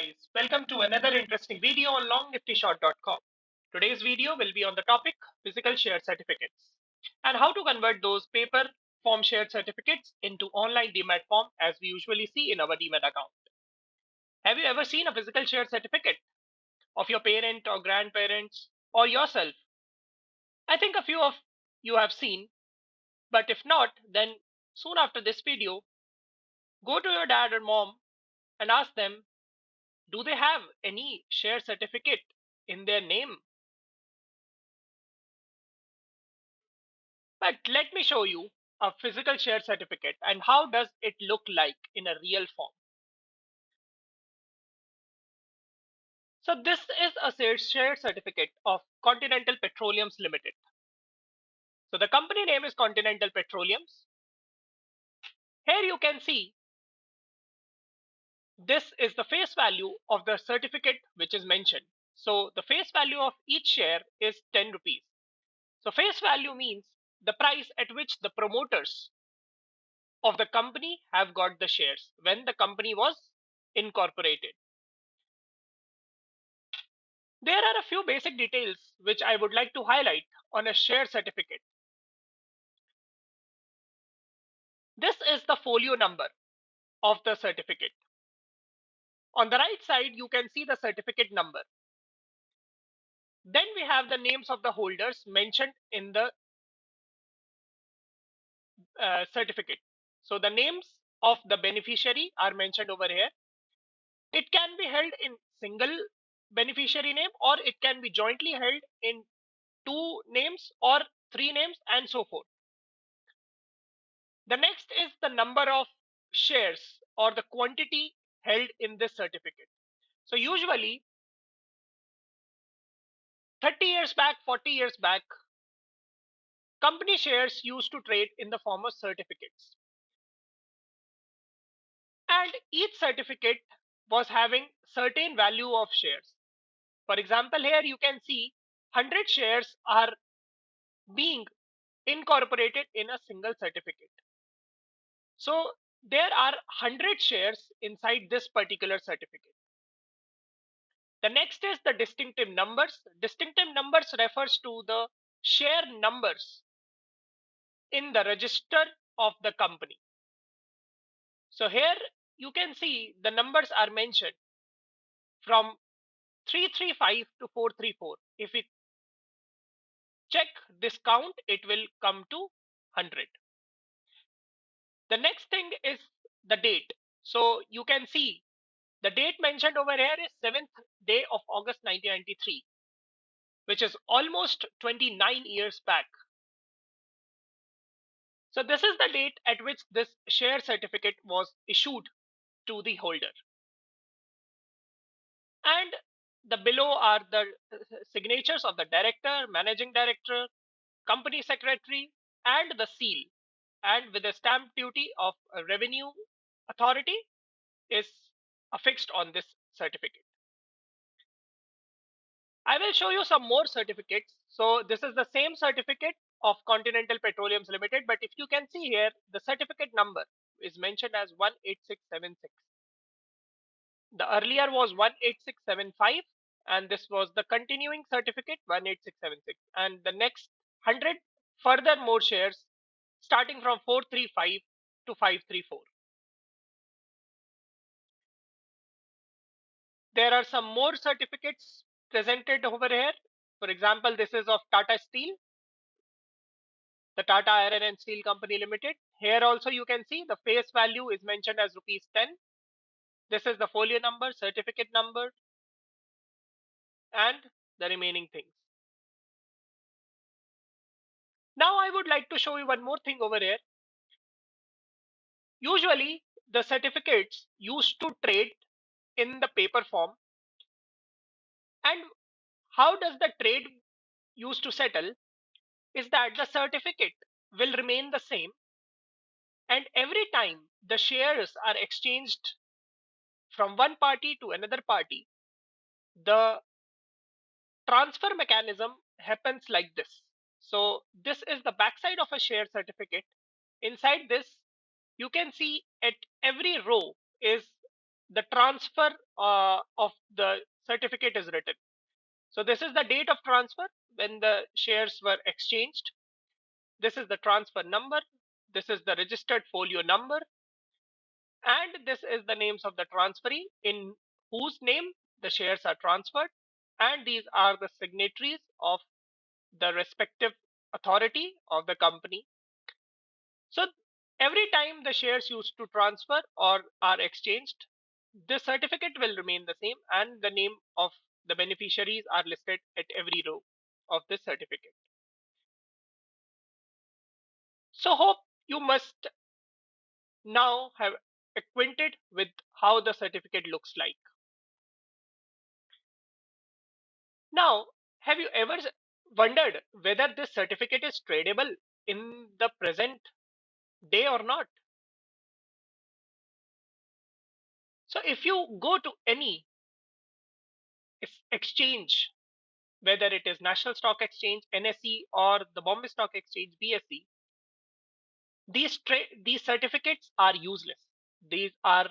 guys, welcome to another interesting video on longniftyshout.com. Today's video will be on the topic physical share certificates and how to convert those paper form share certificates into online demat form as we usually see in our demat account. Have you ever seen a physical share certificate of your parent or grandparents or yourself? I think a few of you have seen, but if not, then soon after this video, go to your dad or mom and ask them, do they have any share certificate in their name? But let me show you a physical share certificate and how does it look like in a real form. So this is a share certificate of Continental Petroleums Limited. So the company name is Continental Petroleums. Here you can see this is the face value of the certificate which is mentioned. So the face value of each share is 10 rupees. So face value means the price at which the promoters of the company have got the shares when the company was incorporated. There are a few basic details which I would like to highlight on a share certificate. This is the folio number of the certificate. On the right side, you can see the certificate number. Then we have the names of the holders mentioned in the certificate. So the names of the beneficiary are mentioned over here. It can be held in single beneficiary name or it can be jointly held in two names or three names and so forth. The next is the number of shares or the quantity held in this certificate. So usually 30 years back, 40 years back, company shares used to trade in the form of certificates. And each certificate was having certain value of shares. For example, here you can see 100 shares are being incorporated in a single certificate. So there are 100 shares inside this particular certificate. The next is the distinctive numbers. Distinctive numbers refers to the share numbers in the register of the company. So here you can see the numbers are mentioned from 335 to 434. If we check this count, it will come to 100. The next thing is the date. So you can see the date mentioned over here is 7th day of August 1993, which is almost 29 years back. So this is the date at which this share certificate was issued to the holder. And the below are the signatures of the director, managing director, company secretary, and the seal. And with the stamp duty of a revenue authority is affixed on this certificate. I will show you some more certificates. So this is the same certificate of Continental Petroleums Limited, but if you can see here, the certificate number is mentioned as 18676. The earlier was 18675 and this was the continuing certificate 18676, and the next 100 further more shares starting from 435 to 534. There are some more certificates presented over here. For example, this is of Tata Steel, the Tata Iron and Steel Company Limited. Here also you can see the face value is mentioned as rupees 10. This is the folio number, certificate number, and the remaining things. Now I would like to show you one more thing over here. Usually the certificates used to trade in the paper form, and how does the trade used to settle is that the certificate will remain the same, and every time the shares are exchanged from one party to another party, the transfer mechanism happens like this. So this is the backside of a share certificate. Inside this, you can see at every row is the transfer of the certificate is written. So this is the date of transfer when the shares were exchanged. This is the transfer number. This is the registered folio number. And this is the names of the transferee in whose name the shares are transferred. And these are the signatories of the respective authority of the company. So every time the shares used to transfer or are exchanged, the certificate will remain the same and the name of the beneficiaries are listed at every row of this certificate. So hope you must now have acquainted with how the certificate looks like. Now, have you ever wondered whether this certificate is tradable in the present day or not? So if you go to any exchange, whether it is National Stock Exchange, NSE, or the Bombay Stock Exchange, BSE, these certificates are useless. These are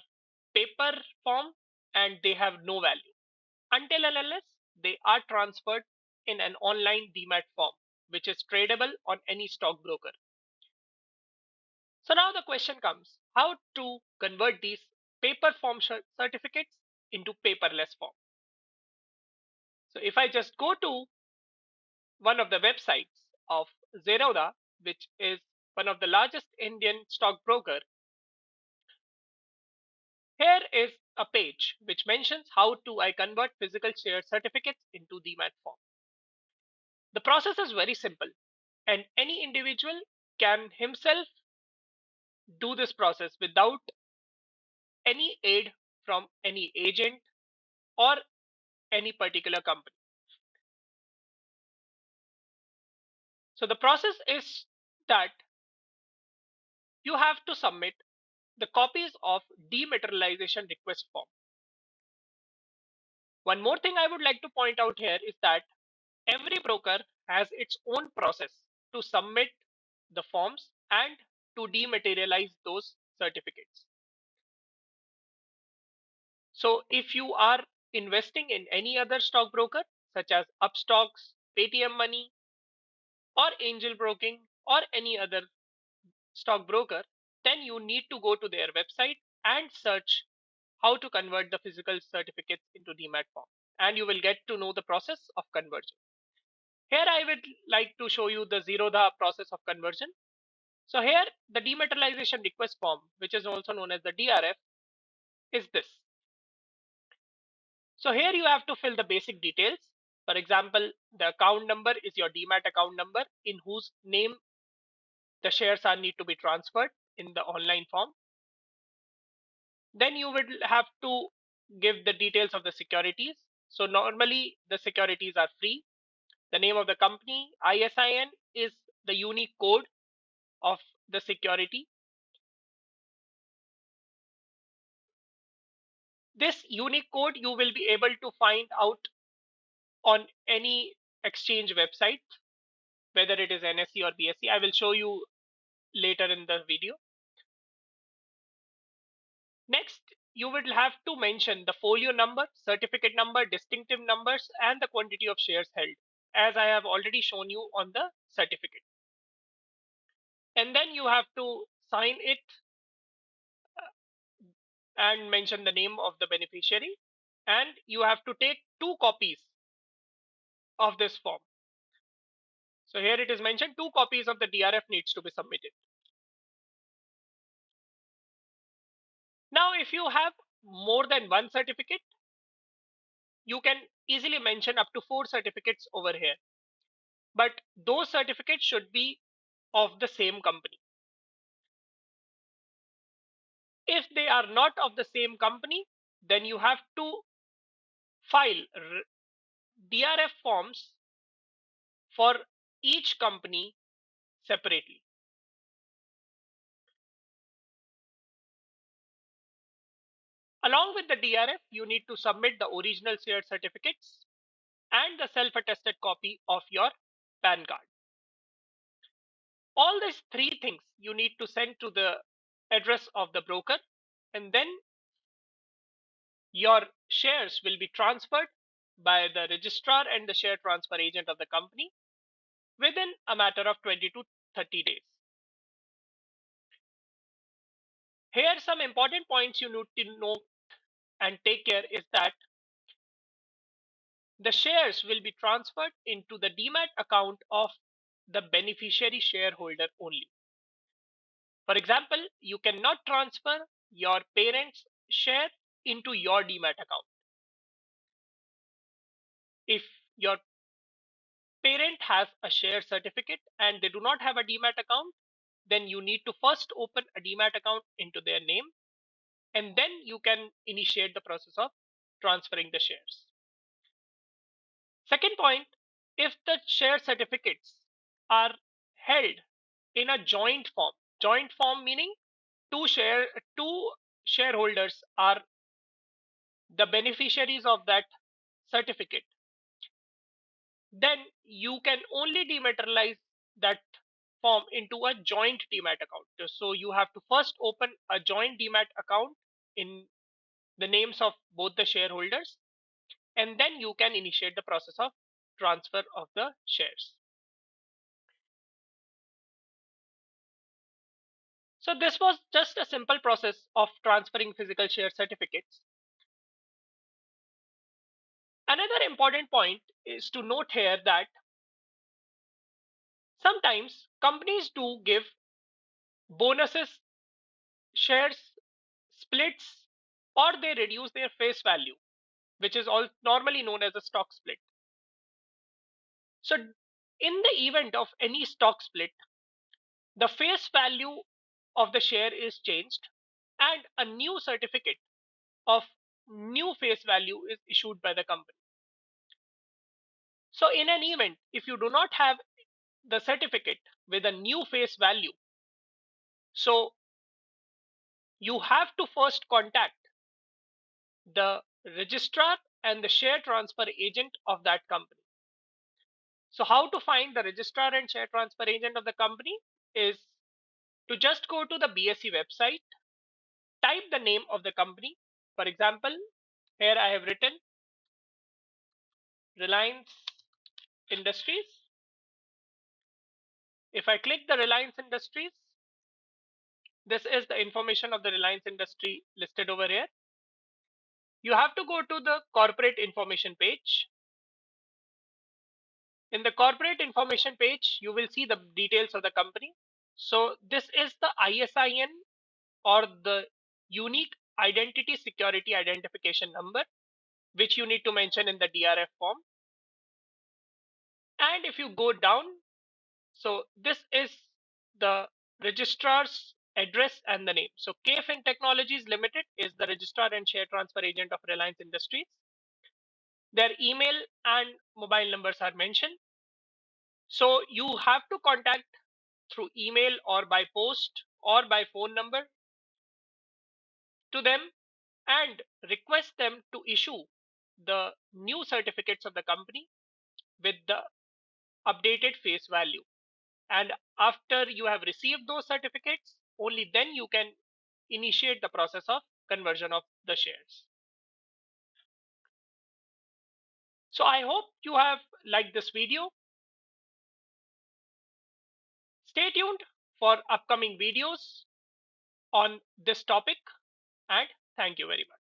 paper form and they have no value until and unless they are transferred in an online demat form, which is tradable on any stockbroker. So now the question comes, how to convert these paper form certificates into paperless form. So if I just go to one of the websites of Zerodha, which is one of the largest Indian stockbroker, here is a page which mentions how to I convert physical share certificates into demat form. The process is very simple, and any individual can himself do this process without any aid from any agent or any particular company. So the process is that you have to submit the copies of dematerialization request form. One more thing I would like to point out here is that every broker has its own process to submit the forms and to dematerialize those certificates. So if you are investing in any other stockbroker such as Upstocks, Paytm Money, or Angel Broking, or any other stockbroker, then you need to go to their website and search how to convert the physical certificates into demat form, and you will get to know the process of conversion. Here I would like to show you the Zerodha process of conversion. So here the dematerialization request form, which is also known as the DRF, is this. So here you have to fill the basic details. For example, the account number is your demat account number in whose name the shares are need to be transferred in the online form. Then you will have to give the details of the securities. So normally the securities are free. The name of the company, ISIN, is the unique code of the security. This unique code you will be able to find out on any exchange website, whether it is NSE or BSE. I will show you later in the video. Next, you will have to mention the folio number, certificate number, distinctive numbers, and the quantity of shares held, as I have already shown you on the certificate. And then you have to sign it and mention the name of the beneficiary. And you have to take 2 copies of this form. So here it is mentioned 2 copies of the DRF needs to be submitted. Now, if you have more than one certificate, you can easily mention up to 4 certificates over here. But those certificates should be of the same company. If they are not of the same company, then you have to file DRF forms for each company separately. Along with the DRF, you need to submit the original share certificates and the self-attested copy of your PAN card. All these 3 things you need to send to the address of the broker, and then your shares will be transferred by the registrar and the share transfer agent of the company within a matter of 20 to 30 days. Here, some important points you need to know and take care is that the shares will be transferred into the demat account of the beneficiary shareholder only. For example, you cannot transfer your parents' share into your demat account. If your parent has a share certificate and they do not have a demat account, then you need to first open a demat account into their name, and then you can initiate the process of transferring the shares. Second point, if the share certificates are held in a joint form meaning two shareholders are the beneficiaries of that certificate, then you can only dematerialize that form into a joint demat account. So you have to first open a joint demat account in the names of both the shareholders, and then you can initiate the process of transfer of the shares. So this was just a simple process of transferring physical share certificates. Another important point is to note here that sometimes companies do give bonuses, shares, splits, or they reduce their face value, which is all normally known as a stock split. So in the event of any stock split, the face value of the share is changed and a new certificate of new face value is issued by the company. So in an event, if you do not have the certificate with a new face value, so you have to first contact the registrar and the share transfer agent of that company. So how to find the registrar and share transfer agent of the company is to just go to the BSE website, type the name of the company. For example, here I have written Reliance Industries. If I click the Reliance Industries, this is the information of the Reliance Industry listed over here. You have to go to the corporate information page. In the corporate information page, you will see the details of the company. So this is the ISIN, or the unique identity security identification number, which you need to mention in the DRF form. And if you go down, so this is the registrar's address and the name. So KFin Technologies Limited is the registrar and share transfer agent of Reliance Industries. Their email and mobile numbers are mentioned. So you have to contact through email or by post or by phone number to them and request them to issue the new certificates of the company with the updated face value. And after you have received those certificates, only then you can initiate the process of conversion of the shares. So I hope you have liked this video. Stay tuned for upcoming videos on this topic, and thank you very much.